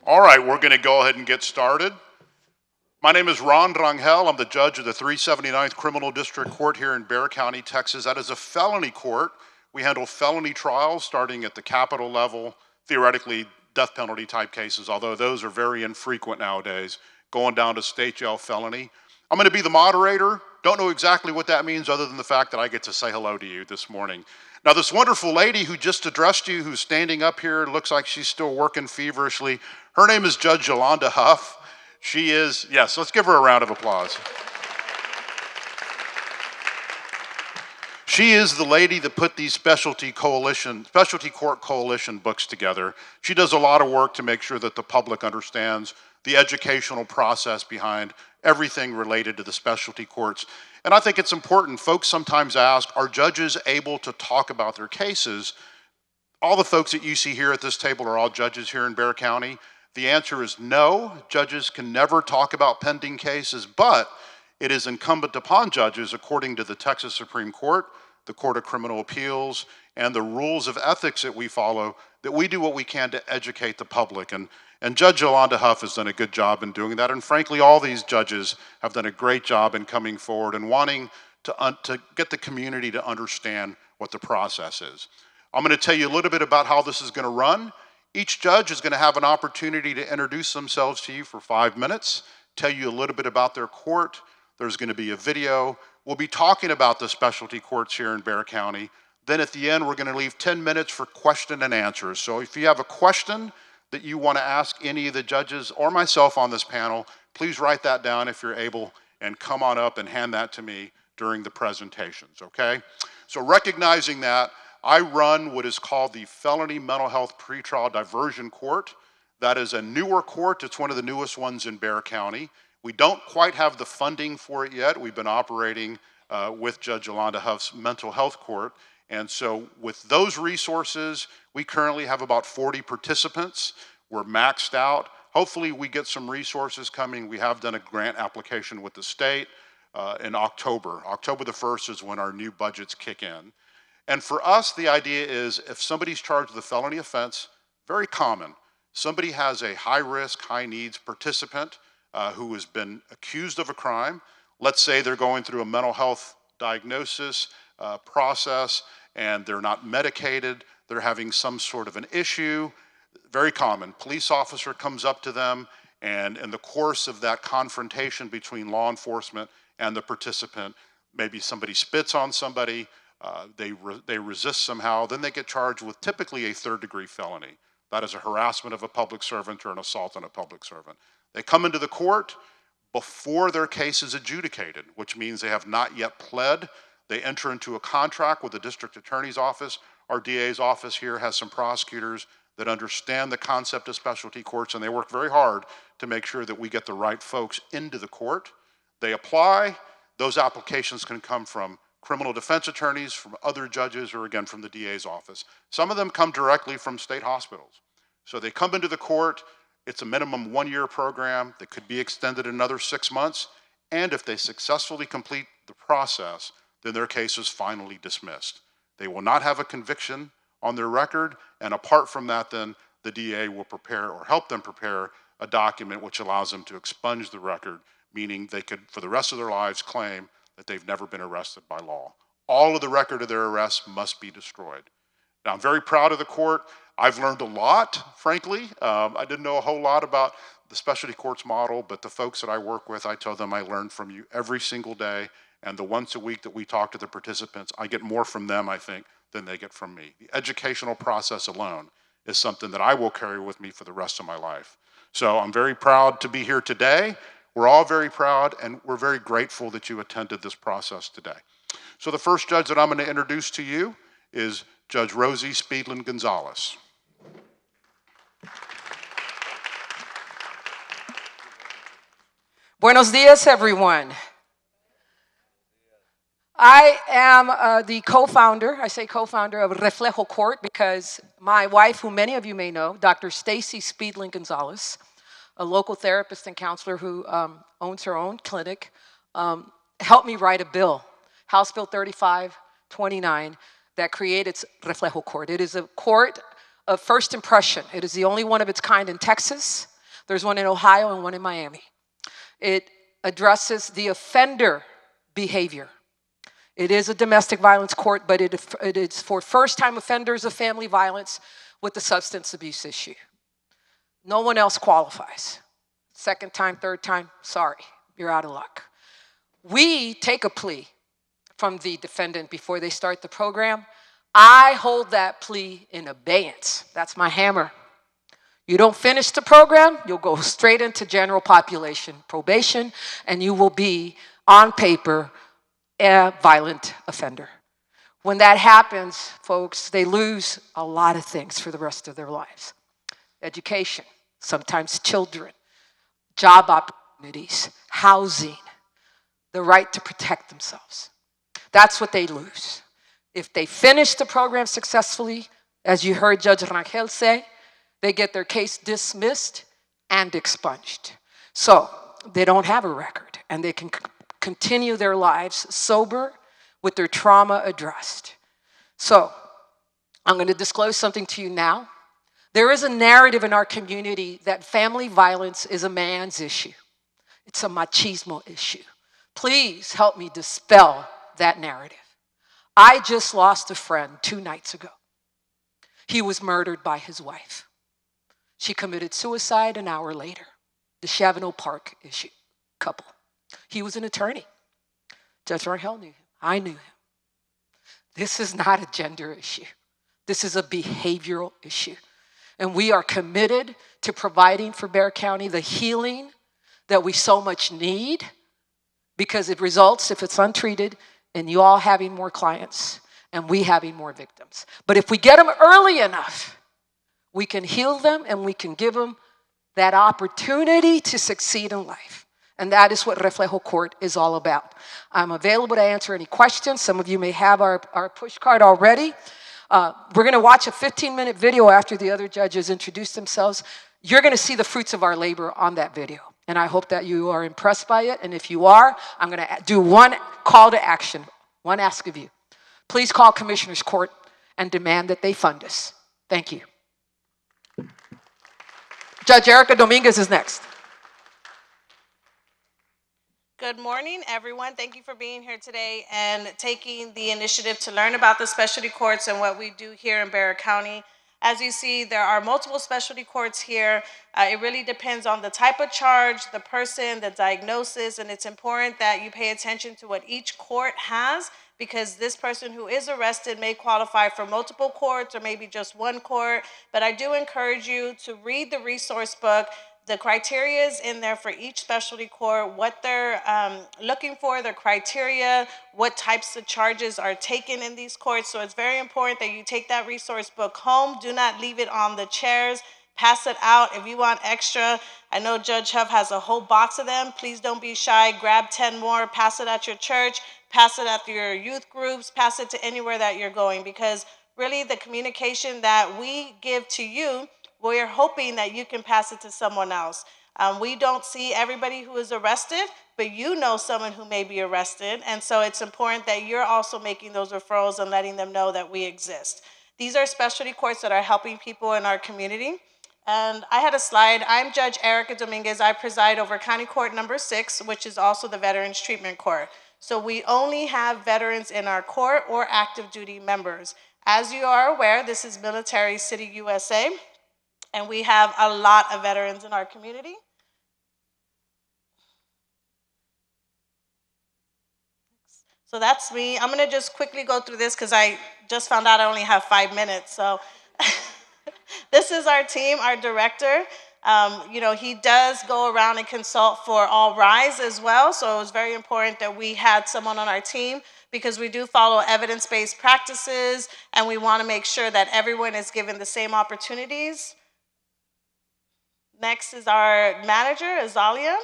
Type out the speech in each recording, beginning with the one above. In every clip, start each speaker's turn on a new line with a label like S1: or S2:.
S1: All right, we're going to go ahead and get started. My name is Rangel. I'm the judge of the 379th Criminal District Court here in Bexar County, Texas. That is a felony court. We handle felony trials starting at the capital level, theoretically death penalty type cases, although those are very infrequent nowadays, going down to state jail felony. I'm going to be the moderator. Don't know exactly what that means other than the fact that I get to say hello to you this morning. Now, this wonderful lady who just addressed you, who's standing up here, looks like she's still working feverishly. Her name is Judge Yolanda Huff. She is, yes, let's give her a round of applause. She is the lady that put these specialty court coalition books together. She does a lot of work to make sure that the public understands the educational process behind everything related to the specialty courts. And I think it's important. Folks sometimes ask, are judges able to talk about their cases? All the folks that you see here at this table are all judges here in Bexar County. The answer is no. Judges can never talk about pending cases, but it is incumbent upon judges, according to the Texas Supreme Court, the Court of Criminal Appeals, and the rules of ethics that we follow, that we do what we can to educate the public. And Judge Yolanda Huff has done a good job in doing that. And frankly, all these judges have done a great job in coming forward and wanting to get the community to understand what the process is. I'm going to tell you a little bit about how this is going to run. Each judge is going to have an opportunity to introduce themselves to you for 5 minutes, tell you a little bit about their court. There's going to be a video. We'll be talking about the specialty courts here in Bexar County. Then at the end, we're going to leave 10 minutes for question and answers. So if you have a question that you want to ask any of the judges or myself on this panel, please write that down if you're able and come on up and hand that to me during the presentations, okay? So recognizing that, I run what is called the Felony Mental Health Pretrial Diversion Court. That is a newer court. It's one of the newest ones in Bexar County. We don't quite have the funding for it yet. We've been operating with Judge Yolanda Huff's mental health court. And so with those resources, we currently have about 40 participants. We're maxed out. Hopefully we get some resources coming. We have done a grant application with the state in October. October the 1st is when our new budgets kick in. And for us, the idea is if somebody's charged with a felony offense, very common, somebody has a high-risk, high-needs participant who has been accused of a crime. Let's say they're going through a mental health diagnosis process and they're not medicated, they're having some sort of an issue. Very common. Police officer comes up to them, and in the course of that confrontation between law enforcement and the participant, maybe somebody spits on somebody, they resist somehow, then they get charged with typically a third-degree felony. That is a harassment of a public servant or an assault on a public servant. They come into the court before their case is adjudicated, which means they have not yet pled. They enter into a contract with the district attorney's office. Our DA's office here has some prosecutors that understand the concept of specialty courts, and they work very hard to make sure that we get the right folks into the court. They apply. Those applications can come from criminal defense attorneys, from other judges, or again from the DA's office. Some of them come directly from state hospitals. So they come into the court. It's a minimum 1-year program that could be extended another 6 months. And if they successfully complete the process, then their case is finally dismissed. They will not have a conviction on their record. And apart from that, then the DA will prepare or help them prepare a document which allows them to expunge the record, meaning they could, for the rest of their lives, claim that they've never been arrested by law. All of the record of their arrests must be destroyed. Now, I'm very proud of the court. I've learned a lot, frankly. I didn't know a whole lot about the specialty courts model, but the folks that I work with, I tell them I learn from you every single day. And the once a week that we talk to the participants, I get more from them, I think, than they get from me. The educational process alone is something that I will carry with me for the rest of my life. So I'm very proud to be here today. We're all very proud, and we're very grateful that you attended this process today. So the first judge that I'm going to introduce to you is Judge Rosie Speedlin-Gonzalez.
S2: Buenos dias, everyone. I am the co-founder, I say co-founder of Reflejo Court because my wife, who many of you may know, Dr. Stacy Speedlin-Gonzalez, a local therapist and counselor who owns her own clinic, helped me write a bill, House Bill 3529, that created Reflejo Court. It is a court of first impression. It is the only one of its kind in Texas. There's one in Ohio and one in Miami. It addresses the offender behavior. It is a domestic violence court, but it is for first-time offenders of family violence with the substance abuse issue. No one else qualifies. Second time, third time, sorry, you're out of luck. We take a plea from the defendant before they start the program. I hold that plea in abeyance. That's my hammer. You don't finish the program, you'll go straight into general population probation, and you will be, on paper, a violent offender. When that happens, folks, they lose a lot of things for the rest of their lives. Education, sometimes children, job opportunities, housing, the right to protect themselves. That's what they lose. If they finish the program successfully, as you heard Judge Rangel say, they get their case dismissed and expunged. So they don't have a record, and they can continue their lives sober with their trauma addressed. So I'm going to disclose something to you now. There is a narrative in our community that family violence is a man's issue. It's a machismo issue. Please help me dispel that narrative. I just lost a friend 2 nights ago. He was murdered by his wife. She committed suicide an hour later. The Chavano Park issue couple. He was an attorney. Judge Rangel knew him. I knew him. This is not a gender issue. This is a behavioral issue. And we are committed to providing for Bexar County the healing that we so much need, because it results, if it's untreated, in you all having more clients and we having more victims. But if we get them early enough, we can heal them and we can give them that opportunity to succeed in life. And that is what Reflejo Court is all about. I'm available to answer any questions. Some of you may have our push card already. We're going to watch a 15-minute video after the other judges introduce themselves. You're going to see the fruits of our labor on that video. And I hope that you are impressed by it. And if you are, I'm going to do one call to action, one ask of you. Please call Commissioner's Court and demand that they fund us. Thank you. Judge Erica Dominguez is next.
S3: Good morning, everyone. Thank you for being here today and taking the initiative to learn about the specialty courts and what we do here in Bexar County. As you see, there are multiple specialty courts here. It really depends on the type of charge, the person, the diagnosis, and it's important that you pay attention to what each court has, because this person who is arrested may qualify for multiple courts or maybe just one court. But I do encourage you to read the resource book. The criteria is in there for each specialty court, what they're looking for, their criteria, what types of charges are taken in these courts. So it's very important that you take that resource book home. Do not leave it on the chairs. Pass it out. If you want extra, I know Judge Huff has a whole box of them. Please don't be shy. Grab 10 more. Pass it at your church. Pass it at your youth groups. Pass it to anywhere that you're going, because really the communication that we give to you, we're hoping that you can pass it to someone else. We don't see everybody who is arrested, but you know someone who may be arrested. And so it's important that you're also making those referrals and letting them know that we exist. These are specialty courts that are helping people in our community. And I had a slide. I'm Judge Erica Dominguez. I preside over County Court number 6, which is also the Veterans Treatment Court. So we only have veterans in our court or active duty members. As you are aware, this is Military City, USA. And we have a lot of veterans in our community. So that's me. I'm going to just quickly go through this because I just found out I only have 5 minutes. So this is our team, our director. He does go around and consult for All Rise as well. So it was very important that we had someone on our team, because we do follow evidence-based practices and we want to make sure that everyone is given the same opportunities. Next is our manager, Azalia.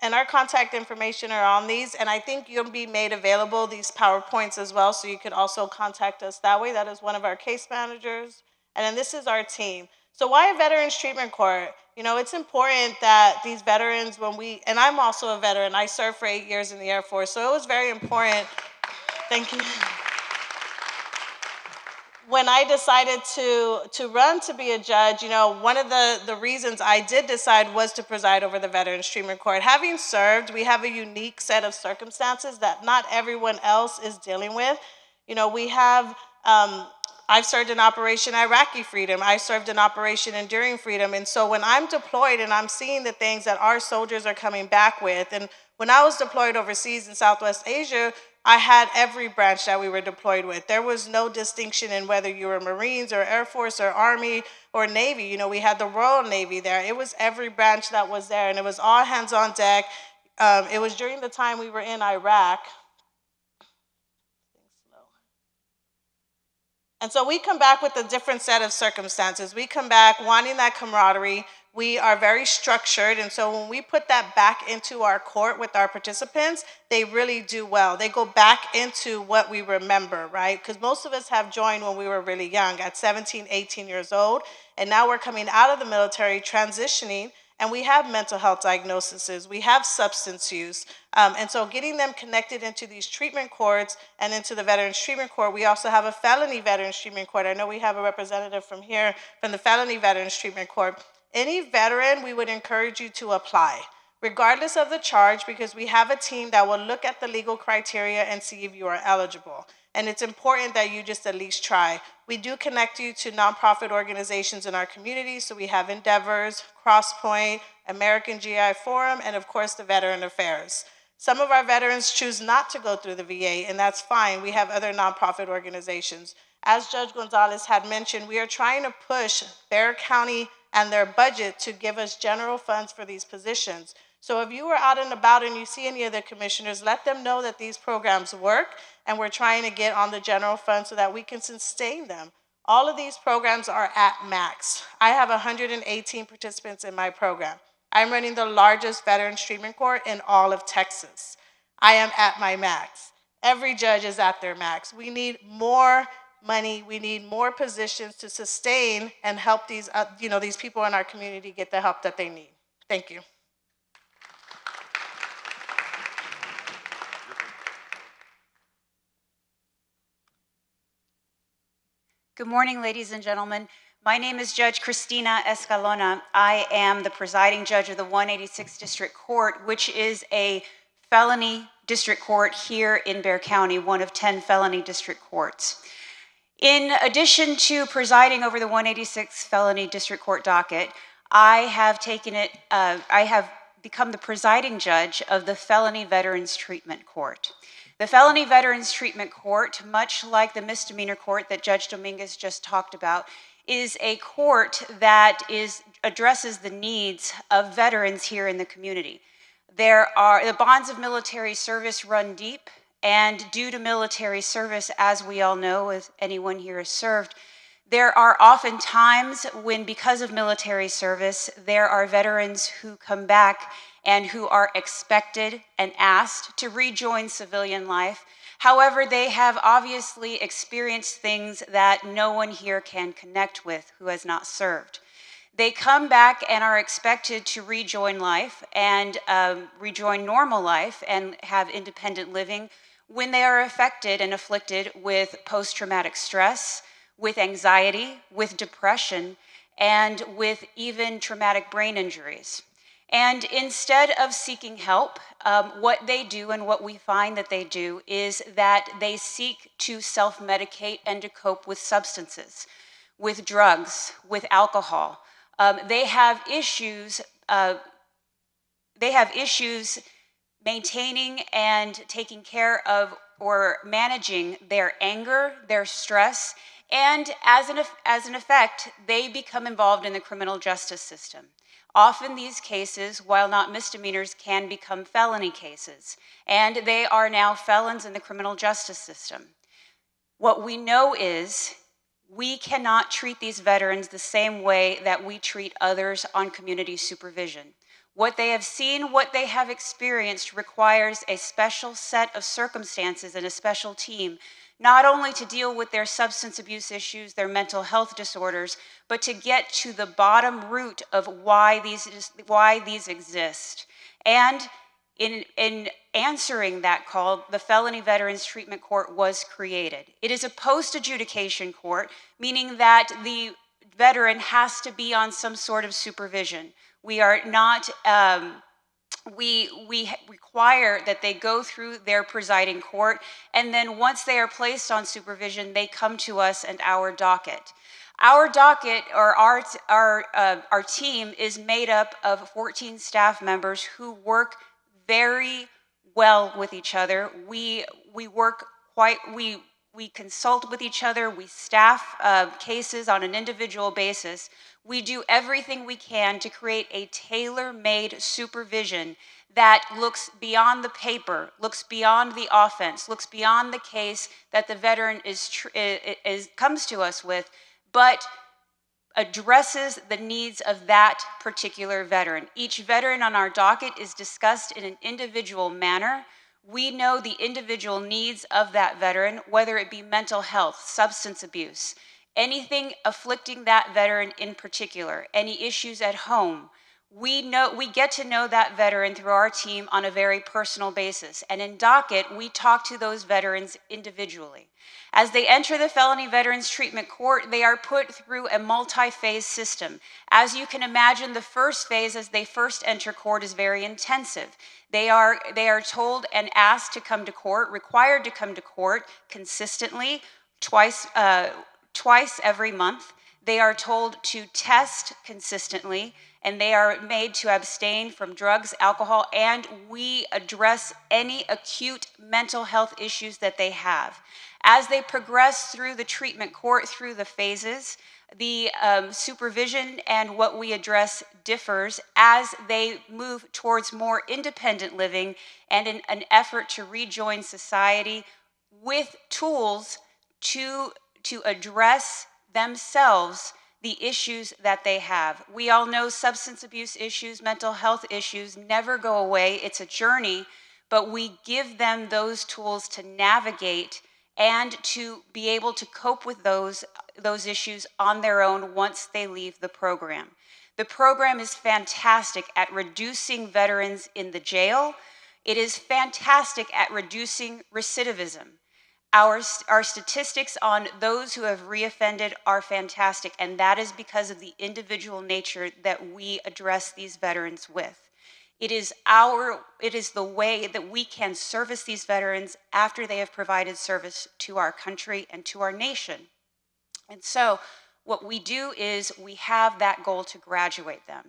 S3: And our contact information are on these, and I think you'll be made available these PowerPoints as well, so you could also contact us that way. That is one of our case managers. And then this is our team. So why a Veterans Treatment Court? It's important that these veterans, and I'm also a veteran, I served for 8 years in the Air Force, so it was very important. Thank you. when I decided to run to be a judge, you know, one of the reasons I did decide was to preside over the Veterans Treatment Court. Having served, we have a unique set of circumstances that not everyone else is dealing with. You know, we have, I've served in Operation Iraqi Freedom. I served in Operation Enduring Freedom. And so when I'm deployed and I'm seeing the things that our soldiers are coming back with, and when I was deployed overseas in Southwest Asia, I had every branch that we were deployed with. There was no distinction in whether you were Marines or Air Force or Army or Navy. You know, we had the Royal Navy there. It was every branch that was there, and it was all hands on deck. It was during the time we were in Iraq. And so we come back with a different set of circumstances. We come back wanting that camaraderie. We are very structured, and so when we put that back into our court with our participants, they really do well. They go back into what we remember, right? Because most of us have joined when we were really young, at 17, 18 years old, and now we're coming out of the military, transitioning, and we have mental health diagnoses, we have substance use, and so getting them connected into these treatment courts and into the Veterans Treatment Court. We also have a felony Veterans Treatment Court. I know we have a representative from here, from the felony Veterans Treatment Court. Any veteran, we would encourage you to apply, regardless of the charge, because we have a team that will look at the legal criteria and see if you are eligible. And it's important that you just at least try. We do connect you to nonprofit organizations in our community, so we have Endeavors, Crosspoint, American GI Forum, and of course the Veteran Affairs. Some of our veterans choose not to go through the VA, and that's fine. We have other nonprofit organizations. As Judge Gonzalez had mentioned, we are trying to push Bexar County and their budget to give us general funds for these positions. So if you are out and about and you see any of the commissioners, let them know that these programs work, and we're trying to get on the general fund so that we can sustain them. All of these programs are at max. I have 118 participants in my program. I'm running the largest Veterans Treatment Court in all of Texas. I am at my max. Every judge is at their max. We need more money. We need more positions to sustain and help these, these people in our community get the help that they need. Thank you.
S4: Good morning, ladies and gentlemen. My name is Judge Kristina Escalona. I am the presiding judge of the 186th District Court, which is a felony district court here in Bexar County, one of 10 felony district courts. In addition to presiding over the 186th Felony District Court docket, I have become the presiding judge of the Felony Veterans Treatment Court. The Felony Veterans Treatment Court, much like the misdemeanor court that Judge Dominguez just talked about, is a court that addresses the needs of veterans here in the community. The bonds of military service run deep, and due to military service, as we all know, as anyone here has served, there are often times when, because of military service, there are veterans who come back and who are expected and asked to rejoin civilian life. However, they have obviously experienced things that no one here can connect with who has not served. They come back and are expected to rejoin life and rejoin normal life and have independent living when they are affected and afflicted with post-traumatic stress, with anxiety, with depression, and with even traumatic brain injuries. And instead of seeking help, what they do and what we find that they do is that they seek to self-medicate and to cope with substances, with drugs, with alcohol. They have issues maintaining and taking care of or managing their anger, their stress, and as an effect, they become involved in the criminal justice system. Often these cases, while not misdemeanors, can become felony cases, and they are now felons in the criminal justice system. What we know is we cannot treat these veterans the same way that we treat others on community supervision. What they have seen, what they have experienced requires a special set of circumstances and a special team, not only to deal with their substance abuse issues, their mental health disorders, but to get to the bottom root of why these exist. And In answering that call, the Felony Veterans Treatment Court was created. It is a post-adjudication court, meaning that the veteran has to be on some sort of supervision. We are not, we require that they go through their presiding court, and then once they are placed on supervision, they come to us and our docket. Our docket, or our team, is made up of 14 staff members who work very well with each other. We consult with each other. We staff cases on an individual basis. We do everything we can to create a tailor-made supervision that looks beyond the paper, looks beyond the offense, looks beyond the case that the veteran comes to us with, but addresses the needs of that particular veteran. Each veteran on our docket is discussed in an individual manner. We know the individual needs of that veteran, whether it be mental health, substance abuse, anything afflicting that veteran in particular, any issues at home. We get to know that veteran through our team on a very personal basis. And in docket, we talk to those veterans individually. As they enter the Felony Veterans Treatment Court, they are put through a multi-phase system. As you can imagine, the first phase, as they first enter court, is very intensive. They are told and asked to come to court, required to come to court consistently, twice every month. They are told to test consistently, and they are made to abstain from drugs, alcohol, and we address any acute mental health issues that they have. As they progress through the treatment court, through the phases, the supervision and what we address differs as they move towards more independent living and in an effort to rejoin society with tools to address themselves the issues that they have. We all know substance abuse issues, mental health issues never go away. It's a journey, but we give them those tools to navigate and to be able to cope with those issues on their own once they leave the program. The program is fantastic at reducing veterans in the jail. It is fantastic at reducing recidivism. Our statistics on those who have reoffended are fantastic, and that is because of the individual nature that we address these veterans with. It is the way that we can service these veterans after they have provided service to our country and to our nation. And so what we do is we have that goal to graduate them.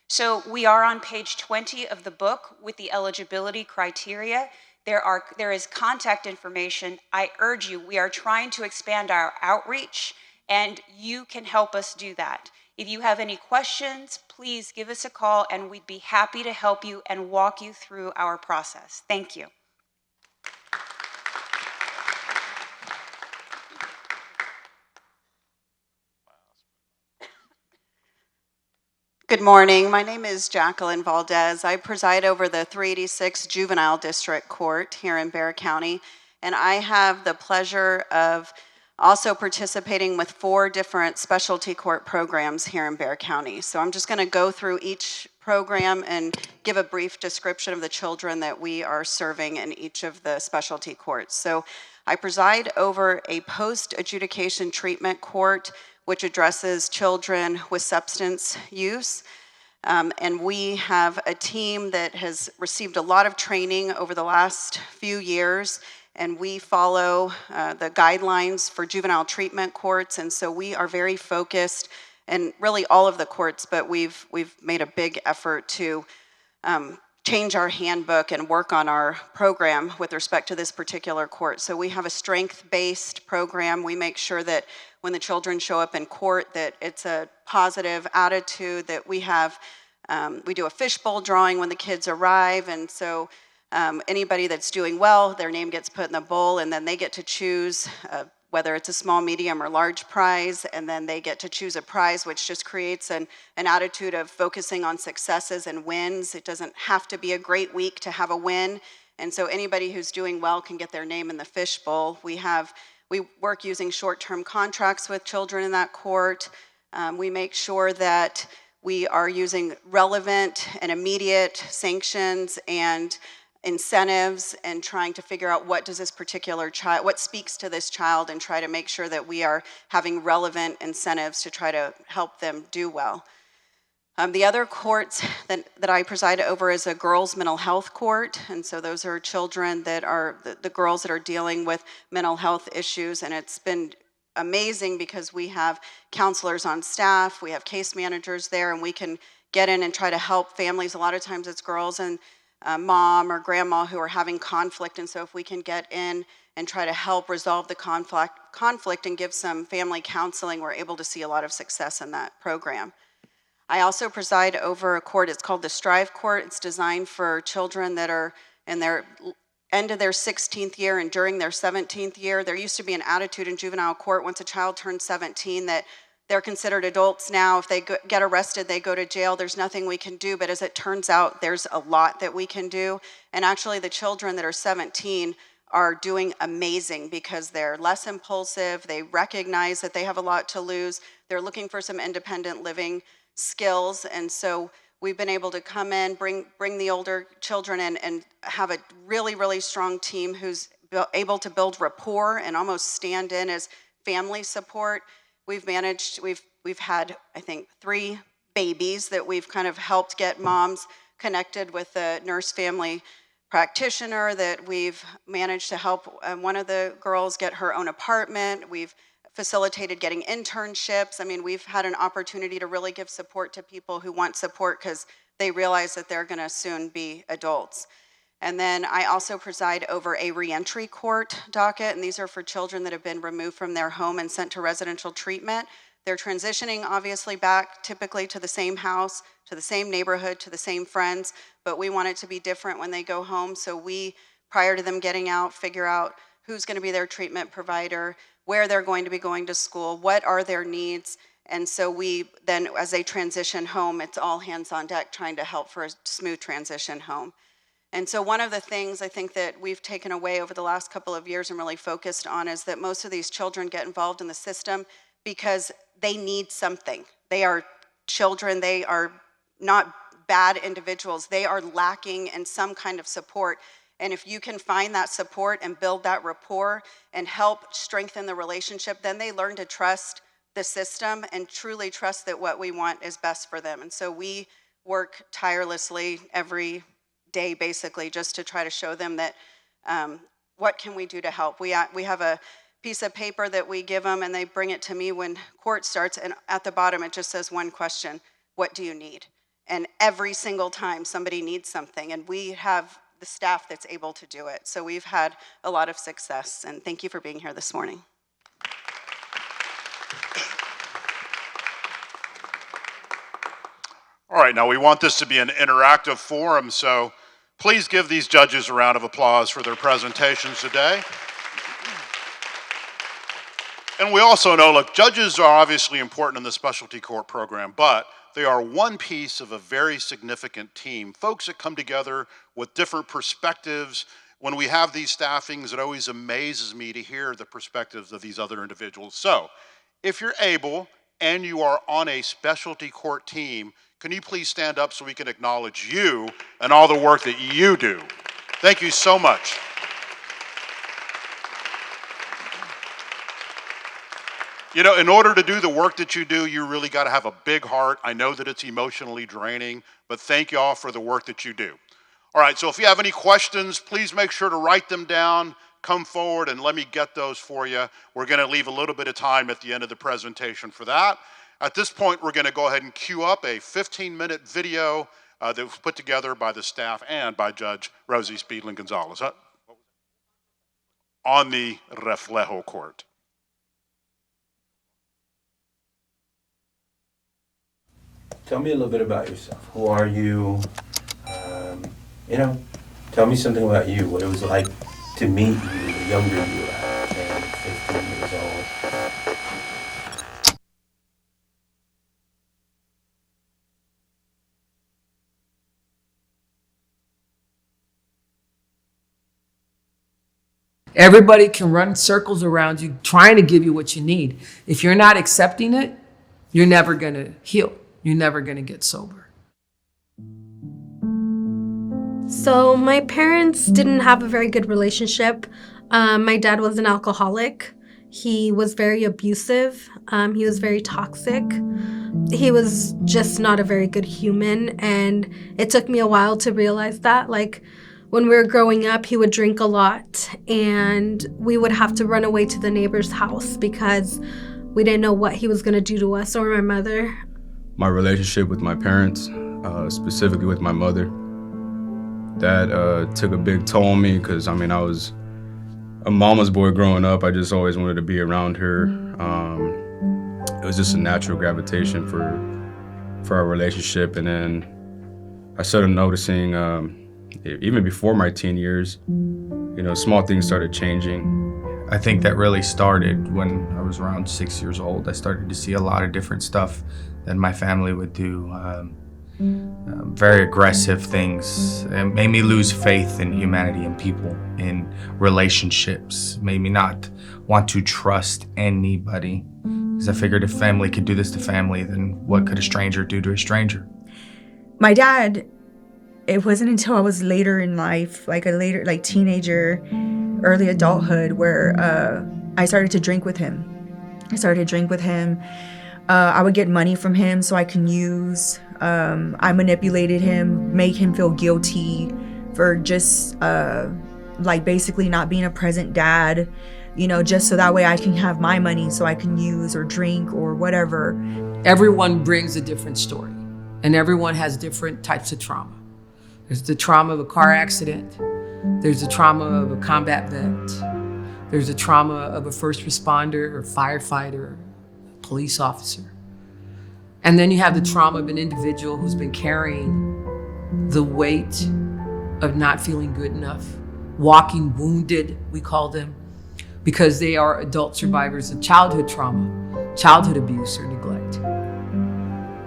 S4: So we are on page 20 of the book with the eligibility criteria. There is contact information. I urge you, we are trying to expand our outreach, and you can help us do that. If you have any questions, please give us a call, and we'd be happy to help you and walk you through our process. Thank you.
S5: Good morning. My name is Jacqueline Valdes. I preside over the 386 Juvenile District Court here in Bexar County, and I have the pleasure of also participating with 4 different specialty court programs here in Bexar County. So I'm just going to go through each program and give a brief description of the children that we are serving in each of the specialty courts. So I preside over a post-adjudication treatment court which addresses children with substance use. And we have a team that has received a lot of training over the last few years, and we follow the guidelines for juvenile treatment courts, and so we are very focused, and really all of the courts, but we've made a big effort to change our handbook and work on our program with respect to this particular court. So we have a strength-based program. We make sure that when the children show up in court that it's a positive attitude, that we have, we do a fishbowl drawing when the kids arrive, and so anybody that's doing well, their name gets put in the bowl, and then they get to choose whether it's a small, medium, or large prize, and then they get to choose a prize, which just creates an attitude of focusing on successes and wins. It doesn't have to be a great week to have a win, and so anybody who's doing well can get their name in the fishbowl. We work using short-term contracts with children in that court. We make sure that We are using relevant and immediate sanctions and incentives and trying to figure out what does this particular child, what speaks to this child, and try to make sure that we are having relevant incentives to try to help them do well. The other courts that I preside over is a girls' mental health court, and so those are children that are, the girls that are dealing with mental health issues, and it's been amazing because we have counselors on staff, we have case managers there, and we can get in and try to help families. A lot of times it's girls and mom or grandma who are having conflict, and so if we can get in and try to help resolve the conflict and give some family counseling, we're able to see a lot of success in that program. I also preside over a court, it's called the Strive Court. It's designed for children that are in their end of their 16th year and during their 17th year. There used to be an attitude in juvenile court once a child turns 17 that they're considered adults now. If they get arrested, they go to jail. There's nothing we can do, but as it turns out, there's a lot that we can do. And actually the children that are 17 are doing amazing because they're less impulsive. They recognize that they have a lot to lose. They're looking for some independent living skills, and so we've been able to come in, bring the older children in, and have a really strong team who's able to build rapport and almost stand in as family support. We've had, I think, 3 babies that we've kind of helped get moms connected with a nurse family practitioner, that we've managed to help one of the girls get her own apartment. We've facilitated getting internships. I mean, we've had an opportunity to really give support to people who want support because they realize that they're going to soon be adults. And then I also preside over a reentry court docket, and these are for children that have been removed from their home and sent to residential treatment. They're transitioning obviously back typically to the same house, to the same neighborhood, to the same friends, but we want it to be different when they go home. So we, prior to them getting out, figure out who's going to be their treatment provider, where they're going to be going to school, what are their needs. And so we then, as they transition home, it's all hands on deck trying to help for a smooth transition home. And so one of the things I think that we've taken away over the last couple of years and really focused on is that most of these children get involved in the system because they need something. They are children, they are not bad individuals, they are lacking in some kind of support. And if you can find that support and build that rapport and help strengthen the relationship, then they learn to trust the system and truly trust that what we want is best for them. And so we work tirelessly every day, basically, just to try to show them that what can we do to help. We have a piece of paper that we give them, and they bring it to me when court starts, and at the bottom it just says one question: what do you need? And every single time somebody needs something, and we have the staff that's able to do it. So we've had a lot of success, and thank you for being here this morning.
S1: All right, now we want this to be an interactive forum, so please give these judges a round of applause for their presentations today. And we also know, look, judges are obviously important in the specialty court program, but they are one piece of a very significant team. Folks that come together with different perspectives. When we have these staffings, it always amazes me to hear the perspectives of these other individuals. So, if you're able and you are on a specialty court team, can you please stand up so we can acknowledge you and all the work that you do? Thank you so much. You know, in order to do the work that you do, you really got to have a big heart. I know that it's emotionally draining, but thank you all for the work that you do. All right, so if you have any questions, please make sure to write them down, come forward, and let me get those for you. We're going to leave a little bit of time at the end of the presentation for that. At this point, we're going to go ahead and queue up a 15-minute video that was put together by the staff and by Judge Rosie Speedlin-Gonzalez on the Reflejo Court.
S6: Tell me a little bit about yourself. Who are you? Tell me something about you, what it was like to meet you, the younger you at 10, 15 years old.
S7: Everybody can run circles around you trying to give you what you need. If you're not accepting it, you're never going to heal. you're never going to get sober.
S8: So my parents didn't have a very good relationship. My dad was an alcoholic. He was very abusive. He was very toxic. He was just not a very good human. And it took me a while to realize that. Like, when we were growing up, he would drink a lot, and we would have to run away to the neighbor's house because we didn't know what he was going to do to us or my mother.
S9: My relationship with my parents, specifically with my mother, that took a big toll on me because, I mean, I was a mama's boy growing up. I just always wanted to be around her. It was just a natural gravitation for our relationship. And then I started noticing, even before my teen years, you know, small things started changing.
S10: I think that really started when I was around 6 years old. I started to see a lot of different stuff that my family would do. Very aggressive things. It made me lose faith in humanity and people, in relationships. Made me not want to trust anybody. Because I figured if family could do this to family, then what could a stranger do to a stranger?
S11: My dad, it wasn't until I was later in life, like teenager, early adulthood, where I started to drink with him. I would get money from him so I can use. I manipulated him, make him feel guilty for just basically not being a present dad, you know, just so that way I can have my money so I can use or drink or whatever.
S7: Everyone brings a different story, and everyone has different types of trauma. There's the trauma of a car accident. There's the trauma of a combat vet. There's the trauma of a first responder or firefighter, police officer. And then you have the trauma of an individual who's been carrying the weight of not feeling good enough, walking wounded, we call them, because they are adult survivors of childhood trauma, childhood abuse or neglect.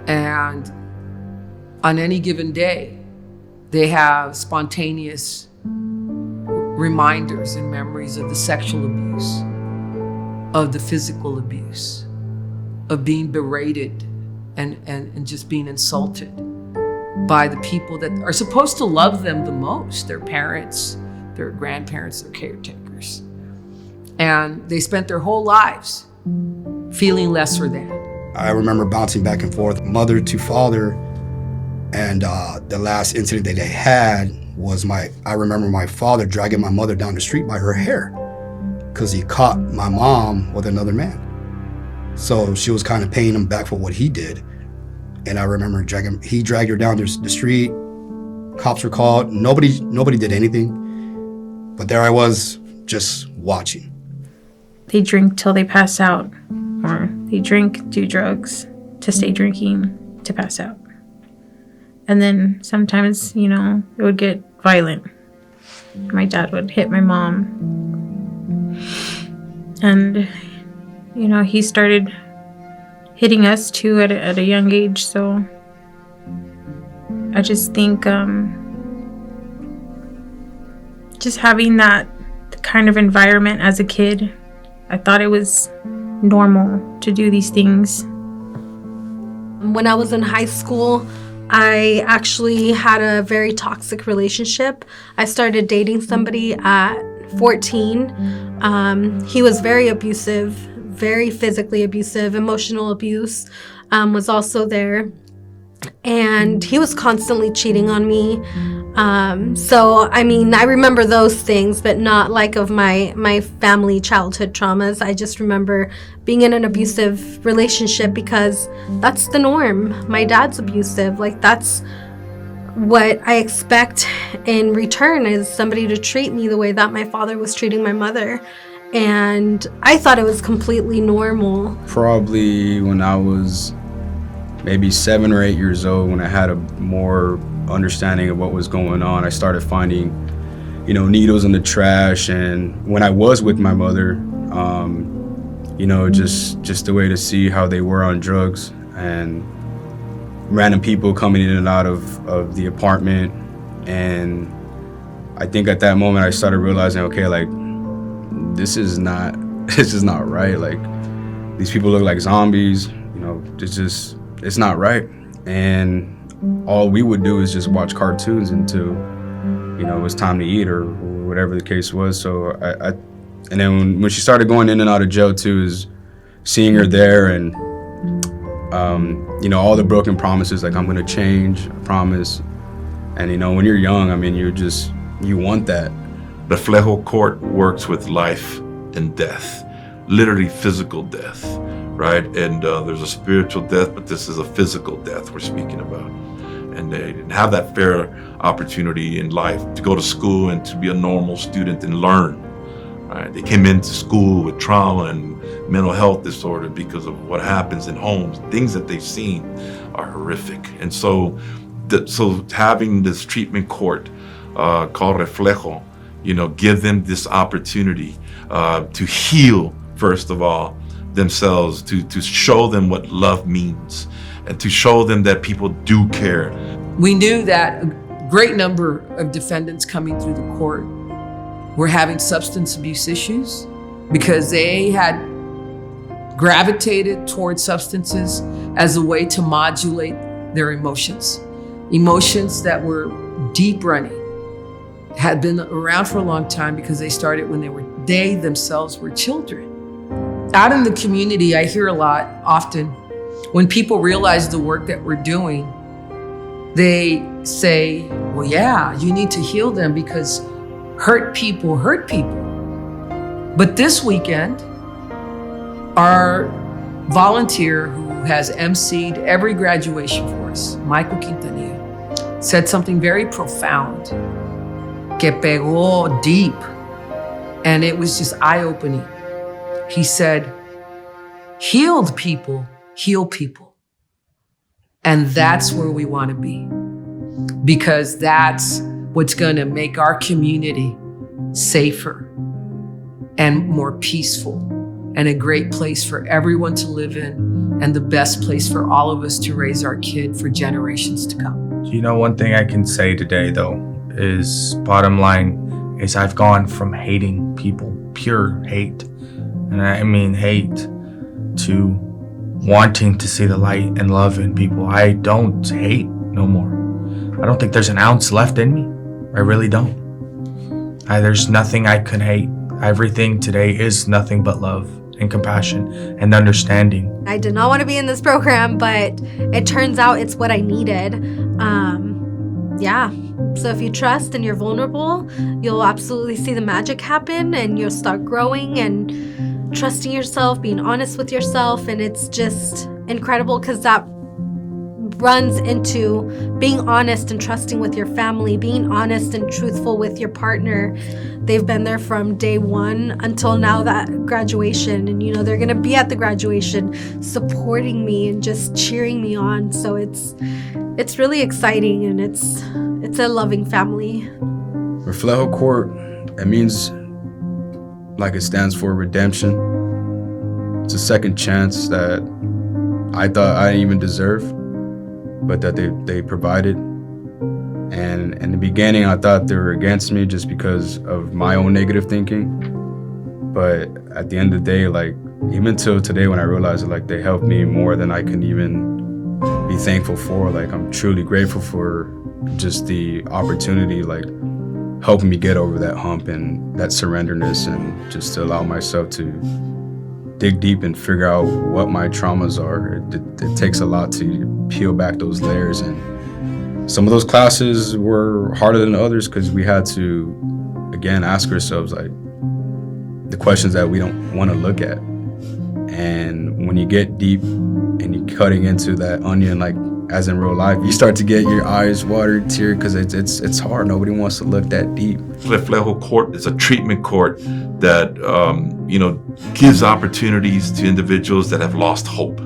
S7: And on any given day, they have spontaneous reminders and memories of the sexual abuse, of the physical abuse, of being berated and just being insulted by the people that are supposed to love them the most, their parents, their grandparents, their caretakers. And they spent their whole lives feeling lesser than.
S12: I remember bouncing back and forth, mother to father, and the last incident that they had was I remember my father dragging my mother down the street by her hair because he caught my mom with another man. So she was kind of paying him back for what he did. And I remember he dragged her down the street, cops were called, nobody did anything. But there I was, just watching.
S13: They drink till they pass out, or they drink, do drugs to stay drinking to pass out. And then sometimes, you know, it would get violent. My dad would hit my mom. And, you know, he started hitting us too at a young age. So I just think just having that kind of environment as a kid, I thought it was normal to do these things.
S8: When I was in high school, I actually had a very toxic relationship. I started dating somebody at 14. He was very abusive, very physically abusive. Emotional abuse was also there. And he was constantly cheating on me. So, I mean, I remember those things, but not like of my family childhood traumas. I just remember being in an abusive relationship because that's the norm. My dad's abusive. Like, that's what I expect in return, is somebody to treat me the way that my father was treating my mother. And I thought it was completely normal.
S9: Probably when I was maybe 7 or 8 years old, when I had a more understanding of what was going on, I started finding, you know, needles in the trash. And when I was with my mother, you know, just a way to see how they were on drugs, and random people coming in and out of the apartment. And I think at that moment I started realizing, okay, like, this is not right. Like, these people look like zombies, you know, it's not right. and all we would do is just watch cartoons until, you know, it was time to eat or whatever the case was. So and then when she started going in and out of jail too, is seeing her there and, you know, all the broken promises, like I'm gonna change, I promise. And, you know, when you're young, I mean, you want that.
S14: Reflejo Court works with life and death, literally physical death, right? And there's a spiritual death, but this is a physical death we're speaking about. And they didn't have that fair opportunity in life to go to school and to be a normal student and learn, right? They came into school with trauma and mental health disorder because of what happens in homes. Things that they've seen are horrific. And so having this treatment court called Reflejo, you know, give them this opportunity to heal, first of all, themselves, to show them what love means, and to show them that people do care.
S7: We knew that a great number of defendants coming through the court were having substance abuse issues because they had gravitated towards substances as a way to modulate their emotions that were deep running, had been around for a long time because they started when they themselves were children. Out in the community, I hear a lot often when people realize the work that we're doing, they say, well, yeah, you need to heal them because hurt people hurt people. But this weekend, our volunteer who has emceed every graduation for us, Michael Quintanilla, said something very profound, que pegó deep, and it was just eye-opening. He said, healed people heal people. And that's where we want to be, because that's what's going to make our community safer and more peaceful and a great place for everyone to live in and the best place for all of us to raise our kid for generations to come.
S10: You know, one thing I can say today, though, is bottom line is I've gone from hating people, pure hate, and I mean hate, to wanting to see the light and love in people. I don't hate no more. I don't think there's an ounce left in me. I really don't. There's nothing I could hate. Everything today is nothing but love and compassion and understanding.
S8: I did not want to be in this program, but it turns out it's what I needed. Yeah. So if you trust and you're vulnerable, you'll absolutely see the magic happen, and you'll start growing and trusting yourself, being honest with yourself. And it's just incredible because that runs into being honest and trusting with your family, being honest and truthful with your partner. They've been there from day one until now, that graduation, and you know they're gonna be at the graduation supporting me and just cheering me on. So it's really exciting, and it's a loving family.
S9: Reflejo Court, it means, like it stands for, redemption. It's a second chance that I thought I didn't even deserve, but that they provided. And in the beginning, I thought they were against me just because of my own negative thinking. But at the end of the day, like, even till today when I realized that, like, they helped me more than I can even be thankful for. Like, I'm truly grateful for just the opportunity, like, helping me get over that hump and that surrenderness, and just to allow myself to dig deep and figure out what my traumas are. It takes a lot to peel back those layers, and some of those classes were harder than others because we had to, again, ask ourselves, like, the questions that we don't want to look at. And when you get deep and you're cutting into that onion, like, as in real life, you start to get your eyes watered, tear, because it's hard. Nobody wants to look that deep.
S14: Reflejo Court is a treatment court that gives opportunities to individuals that have lost hope.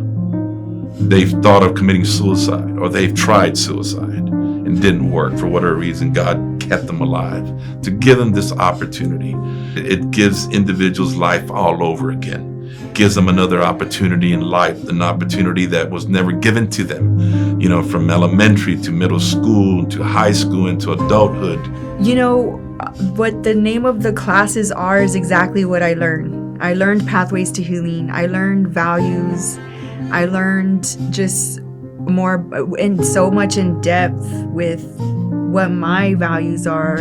S14: They've thought of committing suicide, or they've tried suicide and didn't work. For whatever reason, God kept them alive. To give them this opportunity, it gives individuals life all over again. Gives them another opportunity in life, an opportunity that was never given to them, from elementary to middle school to high school into adulthood.
S11: What the name of the classes are is exactly what I learned. I learned pathways to healing. I learned values. I learned just more and so much in depth with what my values are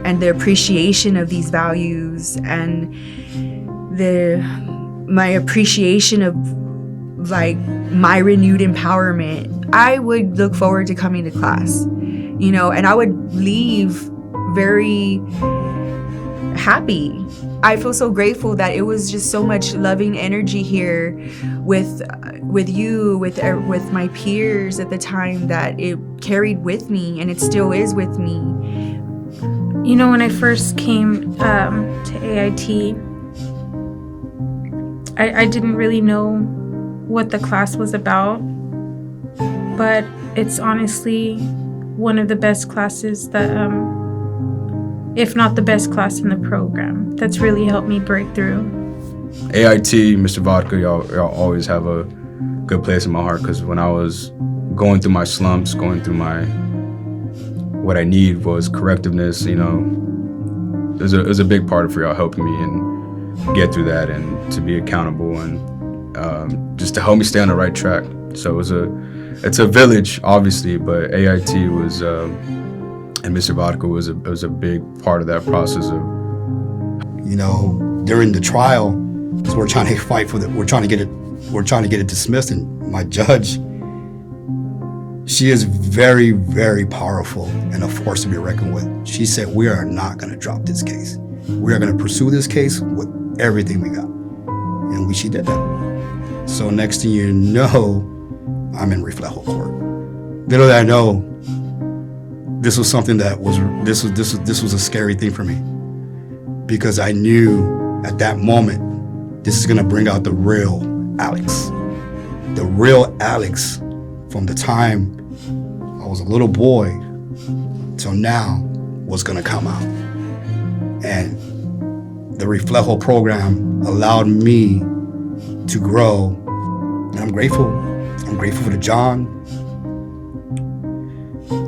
S11: and the appreciation of these values and my appreciation of like my renewed empowerment. I would look forward to coming to class, you know, and I would leave very happy. I feel so grateful that it was just so much loving energy here with you, with my peers at the time, that it carried with me, and it still is with me.
S13: You know, when I first came to AIT, I didn't really know what the class was about, but it's honestly one of the best classes that, if not the best class in the program, that's really helped me break through.
S9: AIT, Mr. Vodka, y'all always have a good place in my heart, because when I was going through my slumps, what I need was correctiveness, you know, it was a big part for y'all helping me and get through that and to be accountable and just to help me stay on the right track. So it's a village, obviously, but AIT was, and Mr. Vodka was a big part of that process of,
S12: you know, during the trial, so we're trying to fight we're trying to get it dismissed, and my judge, she is very, very powerful and a force to be reckoned with. She said, we are not going to drop this case. We are going to pursue this case with everything we got. And she did that. So next thing you know, I'm in Reflejo Court. Little did I know, this was something that was a scary thing for me, because I knew at that moment, this is going to bring out the real Alex. The real Alex from the time I was a little boy till now was going to come out. And the Reflejo program allowed me to grow, and I'm grateful. I'm grateful for the John,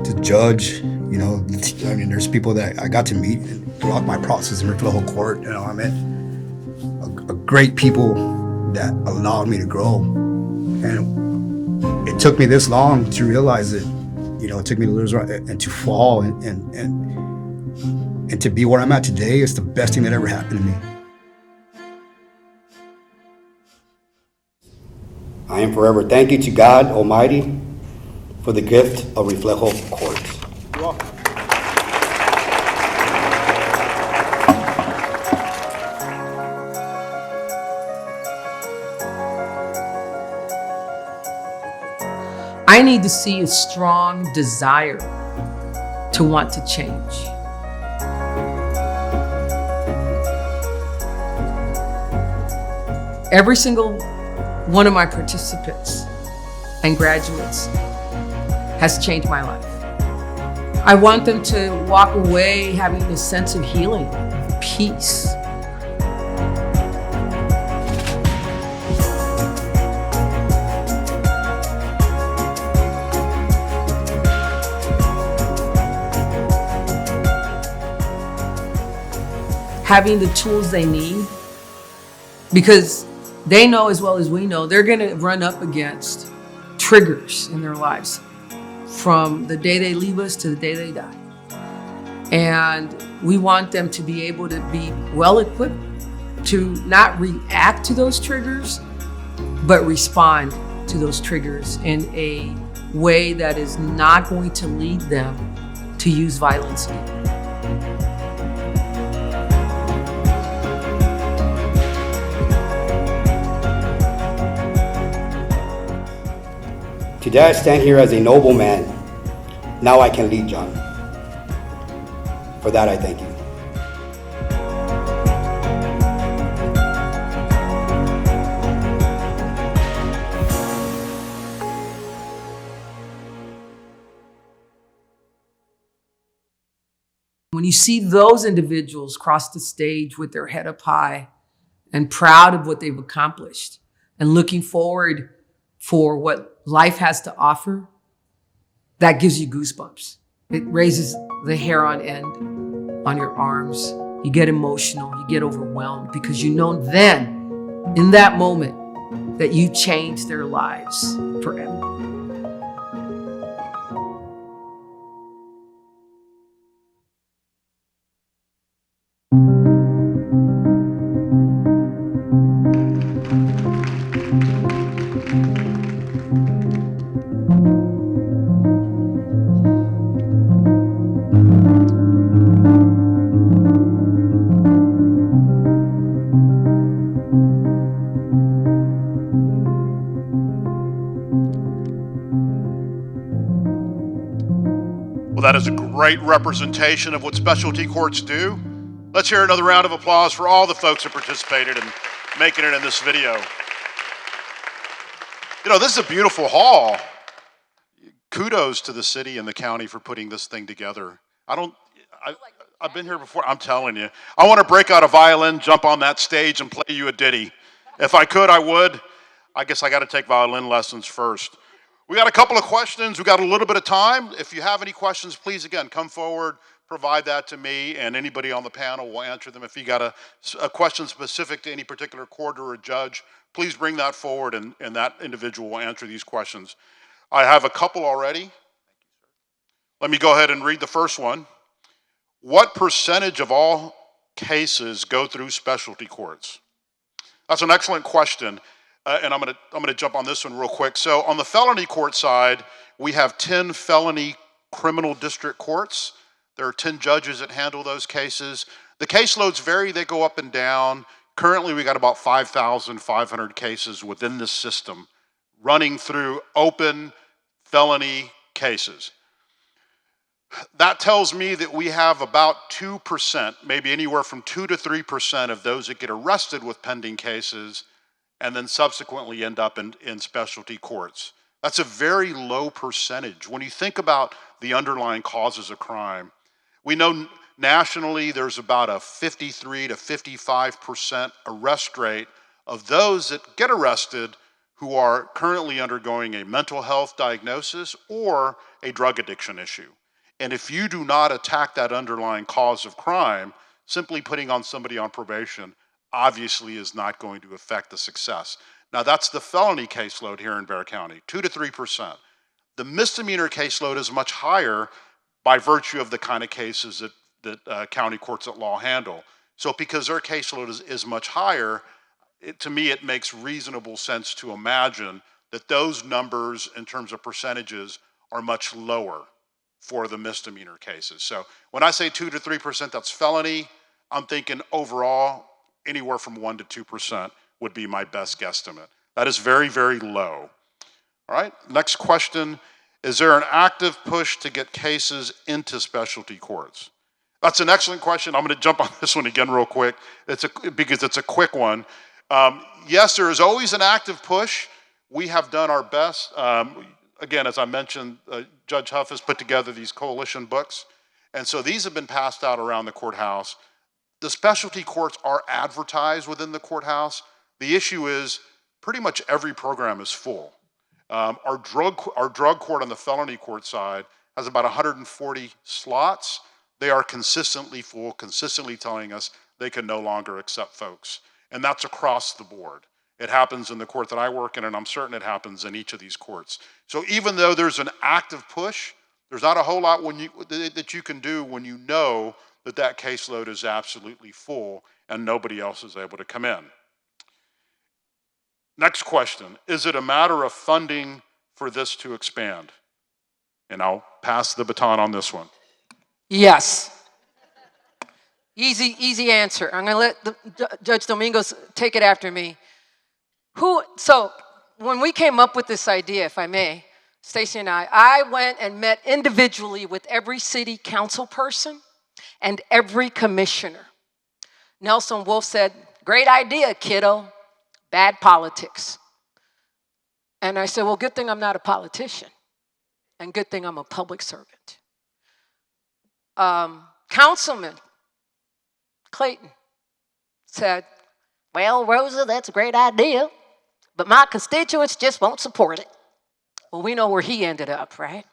S12: to Judge. You know, I mean, there's people that I got to meet throughout my process in Reflejo Court. You know, I met a great people that allowed me to grow. And it took me this long to realize that, you know, it took me to lose and to fall and to be where I'm at today is the best thing that ever happened to me. I am forever thankful to God Almighty for the gift of Reflejo Court. You're welcome.
S7: I need to see a strong desire to want to change. Every single one of my participants and graduates has changed my life. I want them to walk away having a sense of healing, of peace. Having the tools they need, because they know as well as we know, they're gonna run up against triggers in their lives from the day they leave us to the day they die. And we want them to be able to be well equipped to not react to those triggers, but respond to those triggers in a way that is not going to lead them to use violence again.
S12: Today I stand here as a noble man. Now I can lead, John. For that I thank you.
S7: When you see those individuals cross the stage with their head up high and proud of what they've accomplished and looking forward for what life has to offer, that gives you goosebumps. It raises the hair on end on your arms. You get emotional, you get overwhelmed, because you know then, in that moment, that you changed their lives forever.
S1: Well, that is a great representation of what specialty courts do. Let's hear another round of applause for all the folks who participated in making it in this video. You know, this is a beautiful hall. Kudos to the city and the county for putting this thing together. I've been here before, I'm telling you. I want to break out a violin, jump on that stage, and play you a ditty. If I could, I would. I guess I got to take violin lessons first. We got a couple of questions. We got a little bit of time. If you have any questions, please, again, come forward, provide that to me, and anybody on the panel will answer them. If you got a question specific to any particular court or a judge, please bring that forward, and that individual will answer these questions. I have a couple already. Let me go ahead and read the first one. What percentage of all cases go through specialty courts? That's an excellent question. And I'm gonna jump on this one real quick. So on the felony court side, we have 10 felony criminal district courts. There are 10 judges that handle those cases. The caseloads vary, they go up and down. Currently, we got about 5,500 cases within the system running through open felony cases. That tells me that we have about 2%, maybe anywhere from 2 to 3% of those that get arrested with pending cases and then subsequently end up in specialty courts. That's a very low percentage. When you think about the underlying causes of crime, we know nationally there's about a 53 to 55% arrest rate of those that get arrested who are currently undergoing a mental health diagnosis or a drug addiction issue. And if you do not attack that underlying cause of crime, simply putting on somebody on probation obviously is not going to affect the success. Now that's the felony caseload here in Bexar County, 2 to 3%. The misdemeanor caseload is much higher by virtue of the kind of cases that county courts at law handle. So because their caseload is much higher, to me it makes reasonable sense to imagine that those numbers in terms of percentages are much lower for the misdemeanor cases. So when I say 2 to 3%, that's felony. I'm thinking overall, anywhere from 1 to 2% would be my best guesstimate. That is very, very low. All right, next question. Is there an active push to get cases into specialty courts? That's an excellent question. I'm going to jump on this one again real quick because it's a quick one. Yes, there is always an active push. We have done our best. Again, as I mentioned, Judge Huff has put together these coalition books. And so these have been passed out around the courthouse. The specialty courts are advertised within the courthouse. The issue is pretty much every program is full. Our drug court on the felony court side has about 140 slots. They are consistently full, consistently telling us they can no longer accept folks. And that's across the board. It happens in the court that I work in, and I'm certain it happens in each of these courts. So even though there's an active push, there's not a whole lot that you can do when you know that caseload is absolutely full and nobody else is able to come in. Next question, is it a matter of funding for this to expand? And I'll pass the baton on this one.
S2: Yes. Easy answer. I'm going to let Judge Dominguez take it after me. So when we came up with this idea, if I may, Stacy and I went and met individually with every city council person and every commissioner. Nelson Wolff said, great idea, kiddo, bad politics. And I said, well, good thing I'm not a politician, and good thing I'm a public servant. Councilman Clayton said, well, Rosa, that's a great idea, but my constituents just won't support it. Well, we know where he ended up, right?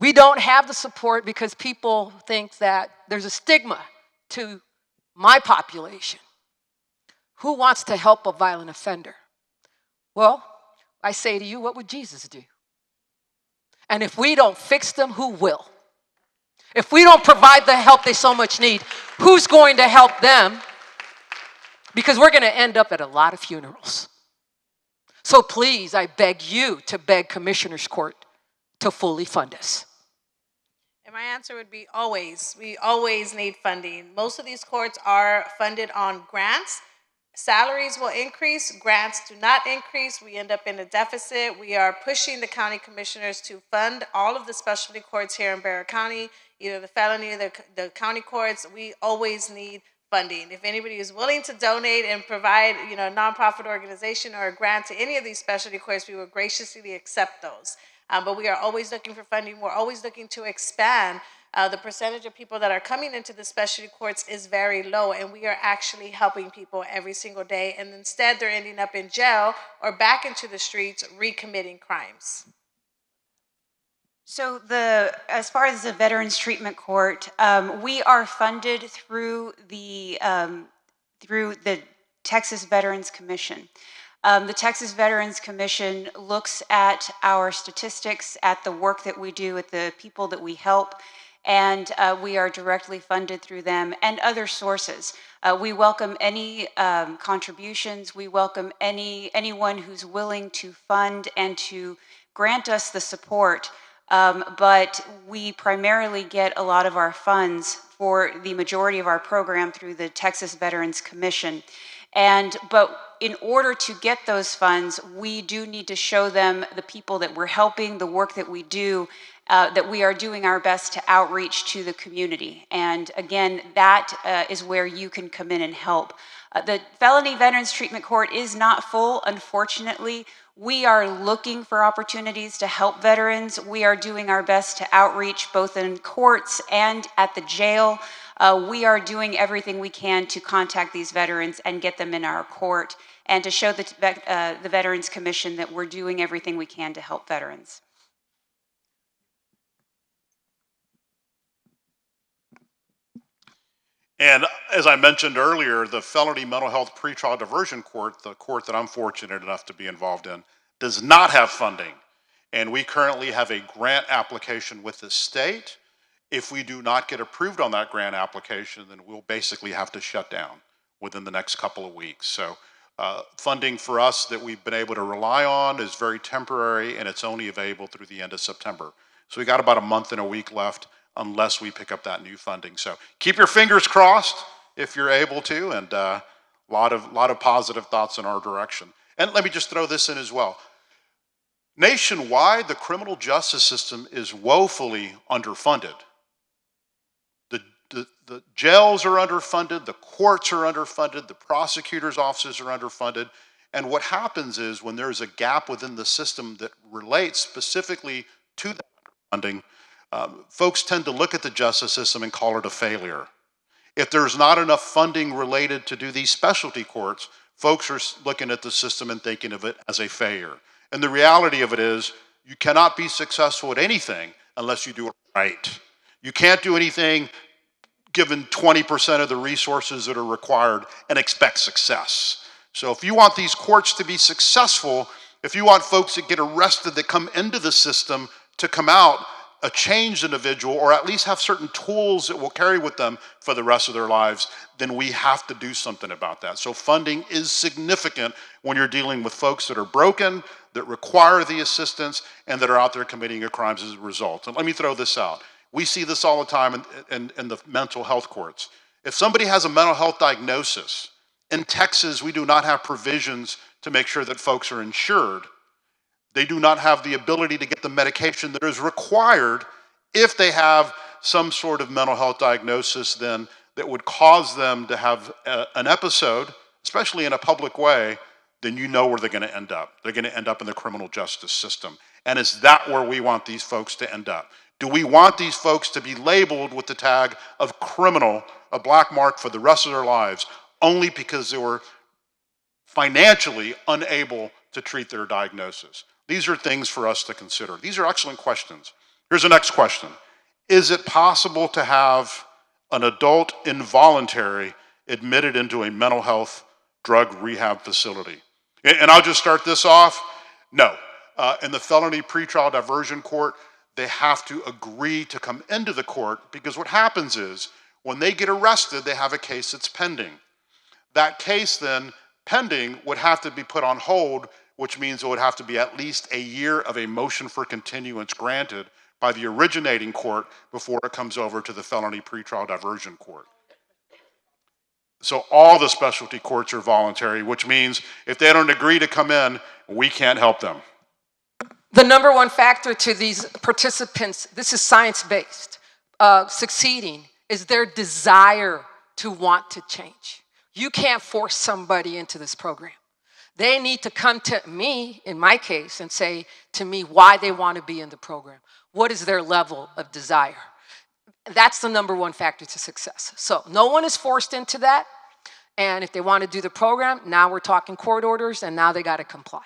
S2: We don't have the support because people think that there's a stigma to my population. Who wants to help a violent offender? Well, I say to you, what would Jesus do? And if we don't fix them, who will? If we don't provide the help they so much need, who's going to help them? Because we're going to end up at a lot of funerals. So please, I beg you to beg Commissioner's Court to fully fund us.
S3: And my answer would be always. We always need funding. Most of these courts are funded on grants. Salaries will increase, grants do not increase. We end up in a deficit. We are pushing the county commissioners to fund all of the specialty courts here in Bexar County, either the felony or the county courts. We always need funding. If anybody is willing to donate and provide, a nonprofit organization or a grant to any of these specialty courts, we will graciously accept those. But we are always looking for funding. We're always looking to expand. The percentage of people that are coming into the specialty courts is very low, and we are actually helping people every single day. And instead, they're ending up in jail or back into the streets recommitting crimes.
S4: So as far as the Veterans Treatment Court, we are funded through the Texas Veterans Commission. The Texas Veterans Commission looks at our statistics, at the work that we do, at the people that we help, and we are directly funded through them and other sources. We welcome any contributions. We welcome anyone who's willing to fund and to grant us the support. But we primarily get a lot of our funds for the majority of our program through the Texas Veterans Commission. But in order to get those funds, we do need to show them the people that we're helping, the work that we do, that we are doing our best to outreach to the community. And again, that is where you can come in and help. The Felony Veterans Treatment Court is not full, unfortunately. We are looking for opportunities to help veterans. We are doing our best to outreach both in courts and at the jail. We are doing everything we can to contact these veterans and get them in our court and to show the Veterans Commission that we're doing everything we can to help veterans.
S1: And as I mentioned earlier, the Felony Mental Health Pretrial Diversion Court, the court that I'm fortunate enough to be involved in, does not have funding. And we currently have a grant application with the state. If we do not get approved on that grant application, then we'll basically have to shut down within the next couple of weeks. So funding for us that we've been able to rely on is very temporary, and it's only available through the end of September. So we got about a month and a week left unless we pick up that new funding. So keep your fingers crossed if you're able to, and a lot of positive thoughts in our direction. And let me just throw this in as well. Nationwide, the criminal justice system is woefully underfunded. The jails are underfunded, the courts are underfunded, the prosecutors' offices are underfunded. And what happens is when there's a gap within the system that relates specifically to that underfunding, folks tend to look at the justice system and call it a failure. If there's not enough funding related to do these specialty courts, folks are looking at the system and thinking of it as a failure. And the reality of it is you cannot be successful at anything unless you do it right. You can't do anything given 20% of the resources that are required and expect success. So if you want these courts to be successful, if you want folks that get arrested that come into the system to come out a changed individual, or at least have certain tools that will carry with them for the rest of their lives, then we have to do something about that. So funding is significant when you're dealing with folks that are broken, that require the assistance, and that are out there committing crimes as a result. And let me throw this out. We see this all the time in the mental health courts. If somebody has a mental health diagnosis, in Texas, we do not have provisions to make sure that folks are insured. They do not have the ability to get the medication that is required if they have some sort of mental health diagnosis then that would cause them to have an episode, especially in a public way, then you know where they're going to end up. They're going to end up in the criminal justice system. And is that where we want these folks to end up? Do we want these folks to be labeled with the tag of criminal, a black mark for the rest of their lives, only because they were financially unable to treat their diagnosis? These are things for us to consider. These are excellent questions. Here's the next question. Is it possible to have an adult involuntary admitted into a mental health drug rehab facility? And I'll just start this off. No. In the Felony Pretrial Diversion Court, they have to agree to come into the court, because what happens is when they get arrested, they have a case that's pending. That case then, pending, would have to be put on hold, which means it would have to be at least a year of a motion for continuance granted by the originating court before it comes over to the felony pretrial diversion court. So all the specialty courts are voluntary, which means if they don't agree to come in, we can't help them.
S2: The number one factor to these participants, this is science-based, succeeding, is their desire to want to change. You can't force somebody into this program. They need to come to me, in my case, and say to me why they want to be in the program. What is their level of desire? That's the number one factor to success. So no one is forced into that. And if they want to do the program, now we're talking court orders, and now they got to comply.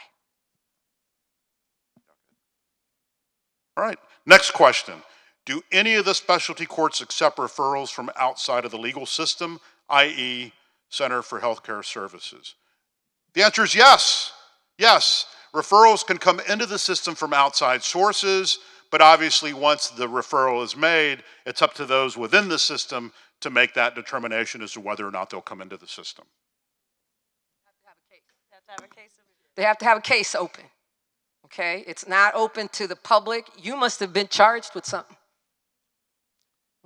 S1: All right, next question. Do any of the specialty courts accept referrals from outside of the legal system, i.e. Center for Healthcare Services? The answer is yes. Yes, referrals can come into the system from outside sources, but obviously once the referral is made, it's up to those within the system to make that determination as to whether or not they'll come into the system.
S2: They have to have a case open, okay? It's not open to the public. You must have been charged with something,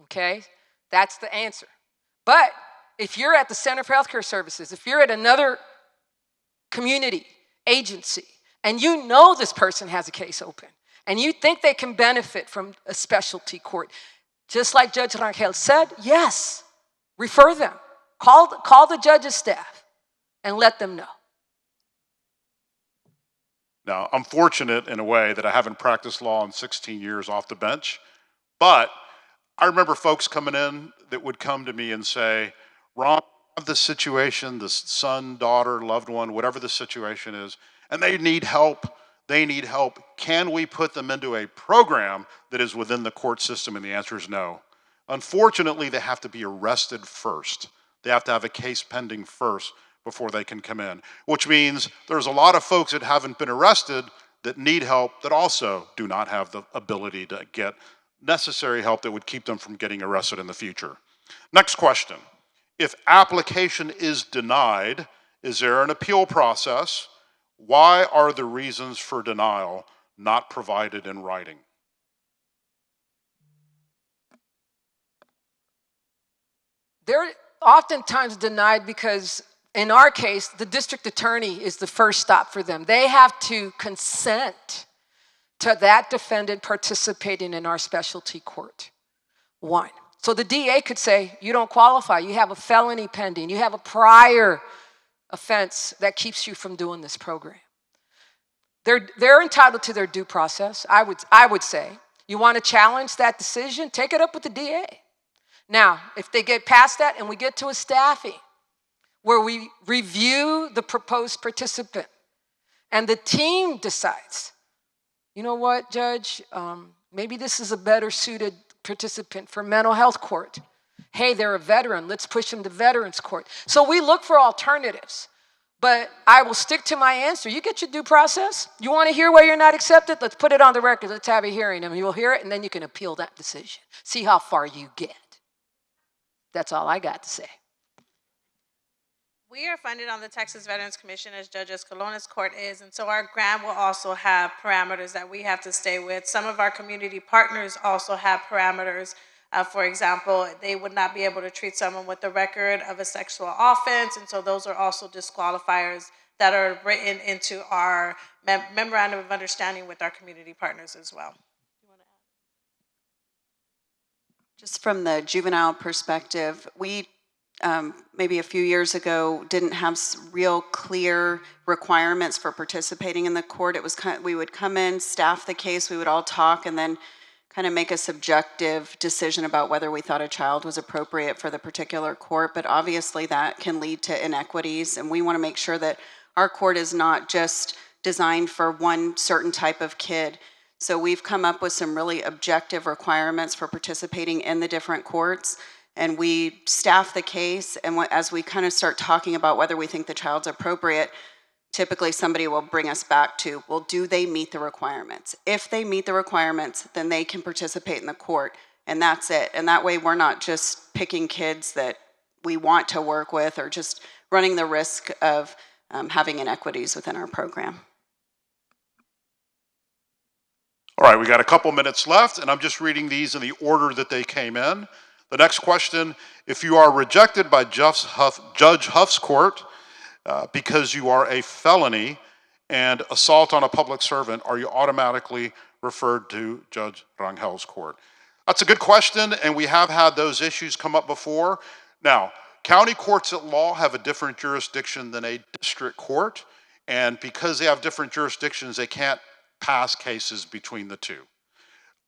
S2: okay? That's the answer. But if you're at the Center for Healthcare Services, if you're at another community agency, and you know this person has a case open, and you think they can benefit from a specialty court, just like Judge Rangel said, yes, refer them. Call the judge's staff and let them know.
S1: Now, I'm fortunate in a way that I haven't practiced law in 16 years off the bench, but I remember folks coming in that would come to me and say, Ron, I have this situation, this son, daughter, loved one, whatever the situation is, and they need help. They need help. Can we put them into a program that is within the court system? And the answer is no. Unfortunately, they have to be arrested first. They have to have a case pending first before they can come in, which means there's a lot of folks that haven't been arrested that need help that also do not have the ability to get necessary help that would keep them from getting arrested in the future. Next question. If application is denied, is there an appeal process? Why are the reasons for denial not provided in writing?
S2: They're oftentimes denied because, in our case, the district attorney is the first stop for them. They have to consent to that defendant participating in our specialty court. One. So the DA could say, you don't qualify, you have a felony pending, you have a prior offense that keeps you from doing this program. They're entitled to their due process, I would say. You want to challenge that decision, take it up with the DA. Now, if they get past that and we get to a staffing where we review the proposed participant and the team decides, you know what, Judge, maybe this is a better suited participant for mental health court. Hey, they're a veteran, let's push them to veterans court. So we look for alternatives, but I will stick to my answer. You get your due process. You want to hear why you're not accepted? Let's put it on the record, let's have a hearing, and you'll hear it, and then you can appeal that decision. See how far you get. That's all I got to say.
S3: We are funded on the Texas Veterans Commission as Judge Escalona's court is, and so our grant will also have parameters that we have to stay with. Some of our community partners also have parameters. For example, they would not be able to treat someone with a record of a sexual offense, and so those are also disqualifiers that are written into our memorandum of understanding with our community partners as well.
S5: Just from the juvenile perspective, we maybe a few years ago didn't have real clear requirements for participating in the court. It was we would come in, staff the case, we would all talk, and then kind of make a subjective decision about whether we thought a child was appropriate for the particular court. But obviously that can lead to inequities, and we want to make sure that our court is not just designed for one certain type of kid. So we've come up with some really objective requirements for participating in the different courts, and we staff the case, and as we kind of start talking about whether we think the child's appropriate, typically somebody will bring us back to, well, do they meet the requirements? If they meet the requirements, then they can participate in the court, and that's it. And that way we're not just picking kids that we want to work with or just running the risk of having inequities within our program.
S1: All right, we got a couple minutes left, and I'm just reading these in the order that they came in. The next question, if you are rejected by Judge Huff's court because you are a felony and assault on a public servant, are you automatically referred to Judge Rangel's court? That's a good question, and we have had those issues come up before. Now, county courts at law have a different jurisdiction than a district court, and because they have different jurisdictions, they can't pass cases between the two.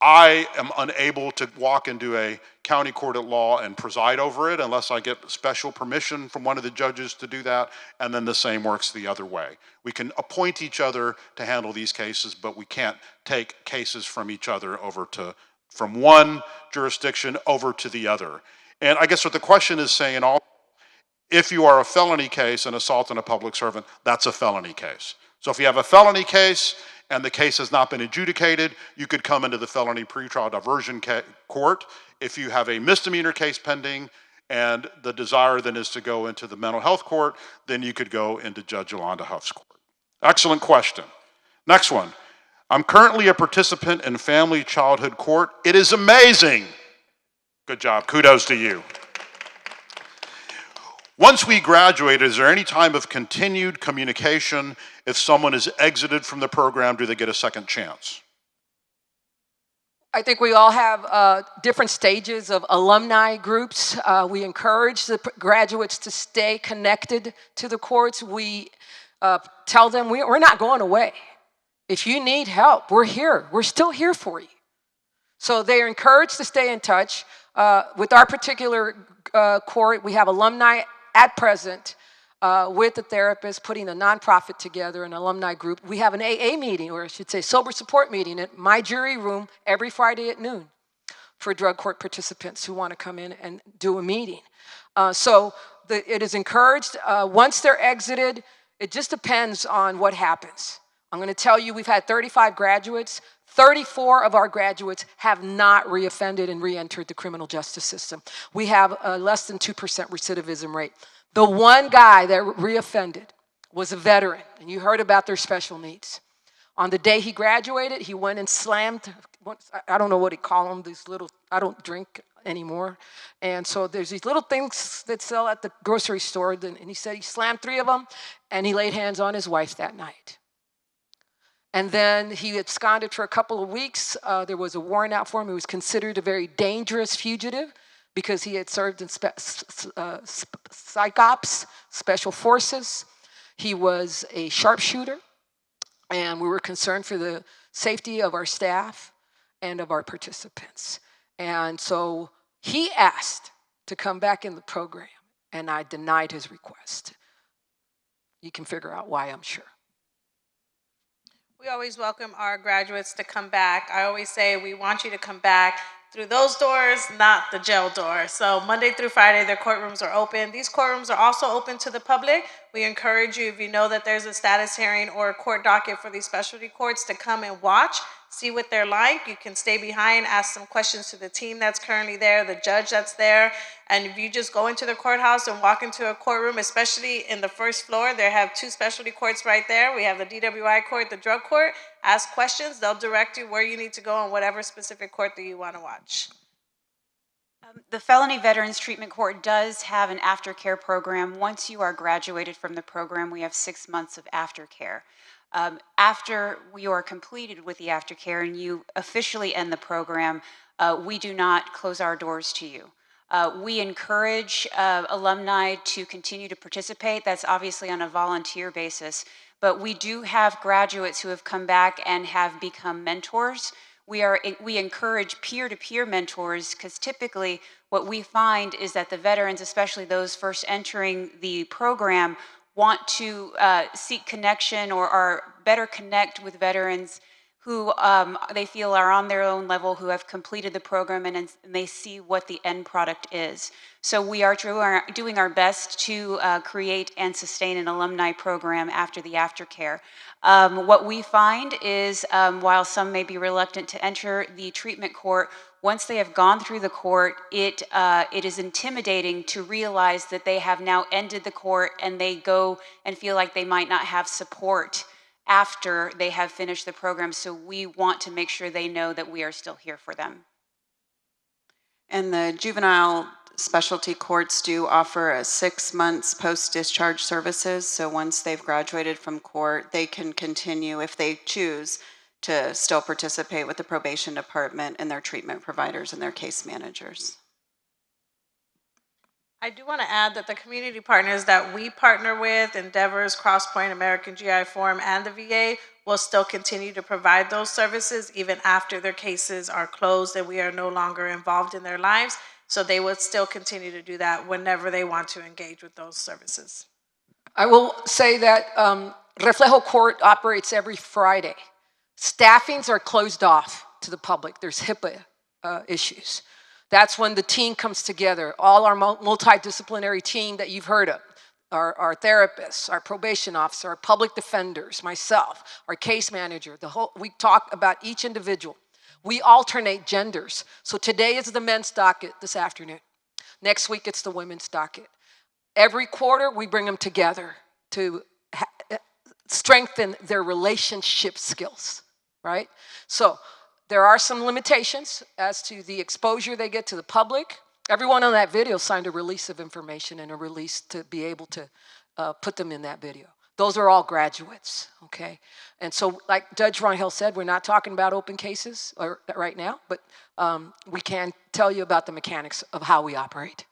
S1: I am unable to walk into a county court at law and preside over it unless I get special permission from one of the judges to do that, and then the same works the other way. We can appoint each other to handle these cases, but we can't take cases from each other from one jurisdiction over to the other. And I guess what the question is saying, if you are a felony case and assault on a public servant, that's a felony case. So if you have a felony case and the case has not been adjudicated, you could come into the felony pretrial diversion court. If you have a misdemeanor case pending and the desire then is to go into the mental health court, then you could go into Judge Yolanda Huff's court. Excellent question. Next one. I'm currently a participant in family childhood court. It is amazing. Good job. Kudos to you. Once we graduate, is there any time of continued communication? If someone is exited from the program, do they get a second chance?
S2: I think we all have different stages of alumni groups. We encourage the graduates to stay connected to the courts. We tell them we're not going away. If you need help, we're here. We're still here for you. So they're encouraged to stay in touch. With our particular court, we have alumni at present with the therapist putting a nonprofit together, an alumni group. We have an AA meeting, or I should say sober support meeting at my jury room every Friday at noon for drug court participants who want to come in and do a meeting. It is encouraged. Once they're exited, it just depends on what happens. I'm going to tell you, we've had 35 graduates. 34 of our graduates have not reoffended and re-entered the criminal justice system. We have a less than 2% recidivism rate. The one guy that reoffended was a veteran, and you heard about their special needs. On the day he graduated, he went and slammed, I don't know what he call them, these little, I don't drink anymore. And so there's these little things that sell at the grocery store, and he said he slammed 3 of them, and he laid hands on his wife that night. And then he absconded for a couple of weeks. There was a warrant out for him. He was considered a very dangerous fugitive because he had served in psych ops, special forces. He was a sharpshooter, and we were concerned for the safety of our staff and of our participants. And so he asked to come back in the program, and I denied his request. You can figure out why, I'm sure.
S3: We always welcome our graduates to come back. I always say we want you to come back through those doors, not the jail door. So Monday through Friday, their courtrooms are open. These courtrooms are also open to the public. We encourage you, if you know that there's a status hearing or a court docket for these specialty courts, to come and watch, see what they're like. You can stay behind, ask some questions to the team that's currently there, the judge that's there. And if you just go into the courthouse and walk into a courtroom, especially in the first floor, they have 2 specialty courts right there. We have the DWI court, the drug court. Ask questions. They'll direct you where you need to go on whatever specific court that you want to watch.
S4: The Felony Veterans Treatment Court does have an aftercare program. Once you are graduated from the program, we have 6 months of aftercare. After you are completed with the aftercare and you officially end the program, we do not close our doors to you. We encourage alumni to continue to participate. That's obviously on a volunteer basis, but we do have graduates who have come back and have become mentors. We encourage peer-to-peer mentors, because typically what we find is that the veterans, especially those first entering the program, want to seek connection or better connect with veterans who they feel are on their own level, who have completed the program, and they see what the end product is. So we are doing our best to create and sustain an alumni program after the aftercare. What we find is, while some may be reluctant to enter the treatment court, once they have gone through the court, it is intimidating to realize that they have now ended the court and they go and feel like they might not have support after they have finished the program. So we want to make sure they know that we are still here for them.
S5: And the juvenile specialty courts do offer a 6 months post-discharge services. So once they've graduated from court, they can continue, if they choose, to still participate with the probation department and their treatment providers and their case managers.
S3: I do want to add that the community partners that we partner with, Endeavors, Crosspoint, American GI Forum, and the VA, will still continue to provide those services even after their cases are closed and we are no longer involved in their lives. So they would still continue to do that whenever they want to engage with those services.
S2: I will say that Reflejo Court operates every Friday. Staffings are closed off to the public. There's HIPAA issues. That's when the team comes together. All our multidisciplinary team that you've heard of, our therapists, our probation officer, our public defenders, myself, our case manager, we talk about each individual. We alternate genders. So today is the men's docket this afternoon. Next week it's the women's docket. Every quarter we bring them together to strengthen their relationship skills, right? So there are some limitations as to the exposure they get to the public. Everyone on that video signed a release of information and a release to be able to put them in that video. Those are all graduates, okay? And so like Judge Rangel said, we're not talking about open cases right now, but we can tell you about the mechanics of how we operate.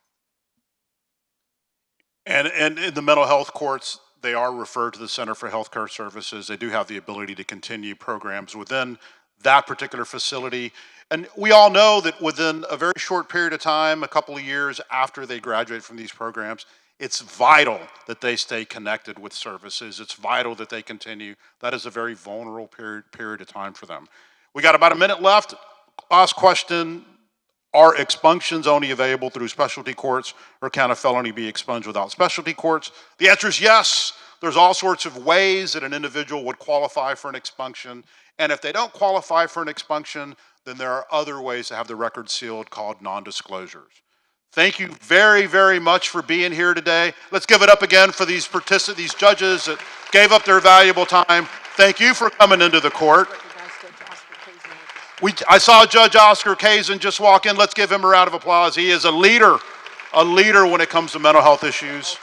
S1: And in the mental health courts, they are referred to the Center for Healthcare Services. They do have the ability to continue programs within that particular facility. And we all know that within a very short period of time, a couple of years after they graduate from these programs, it's vital that they stay connected with services. It's vital that they continue. That is a very vulnerable period of time for them. We got about a minute left. Last question, are expunctions only available through specialty courts, or can a felony be expunged without specialty courts? The answer is yes. There's all sorts of ways that an individual would qualify for an expunction. And if they don't qualify for an expunction, then there are other ways to have the record sealed called non-disclosures. Thank you very, very much for being here today. Let's give it up again for these judges that gave up their valuable time. Thank you for coming into the court. I saw Judge Oscar Kazin just walk in. Let's give him a round of applause. He is a leader when it comes to mental health issues.